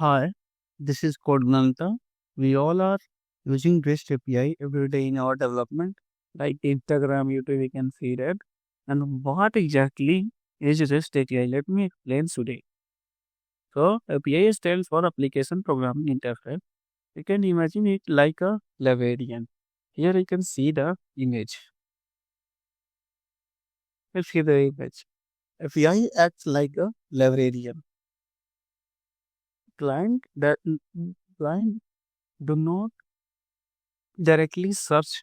Hi, this is Kodnanta. We all are using REST API every day in our development, like Instagram, YouTube, we can see that. And what exactly is REST API? Let me explain today. So, API stands for Application Programming Interface. You can imagine it like a librarian. Here you can see the image. Let's see the image. API acts like a librarian. Client that client do not directly search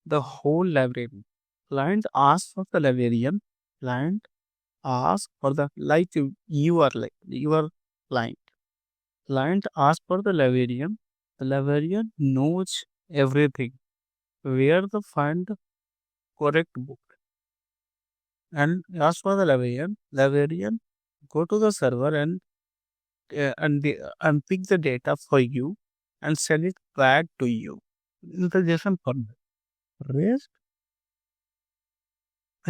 the whole library. Client asks for the librarian. Client asks for the like your client. Client asks for the librarian. The librarian knows everything. Where to find the correct book. And ask for the librarian. Librarian go to the server and pick the data for you and send it back to you in the JSON format. Rest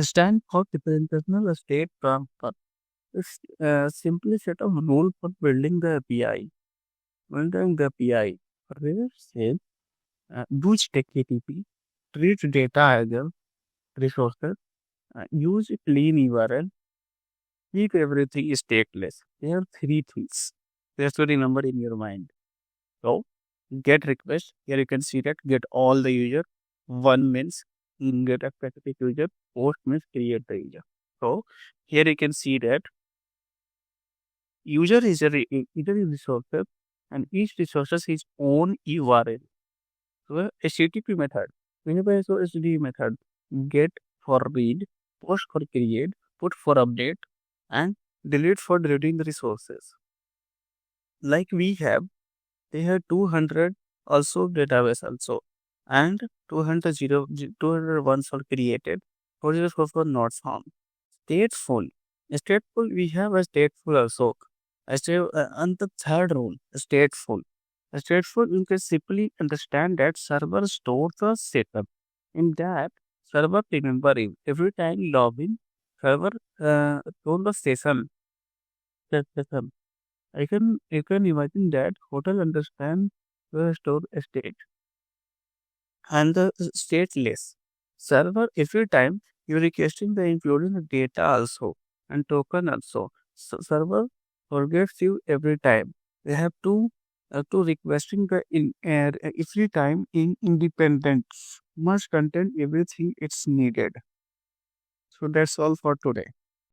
stand for representational state transfer. It's simply set of rule for building the API. Building the API. Rest says use TechATP, treat data as a resources, use a clean URL, keep everything stateless. There are three things. That's to remember in your mind. So get request. Here you can see that get all the user. One means get a specific user. Post means create the user. So here you can see that user is either a resources and each resources its own URL. So HTTP method. We have a HTTP method. Get for read, post for create, put for update, and delete for deleting the resources. Like we have, they have 200 also database also, and 201 are created. 404 for not found. Stateful. Stateful, we have a stateful also. And the third rule, stateful. Stateful, you can simply understand that server stores the setup. In that, server remember it. Every time you log in, server store the session. You can imagine that hotel understand the store state and the stateless server every time you're requesting the including the data also and token also. Server forgets you every time. They have to requesting the in every time in independent must contain everything it's needed. So that's all for today.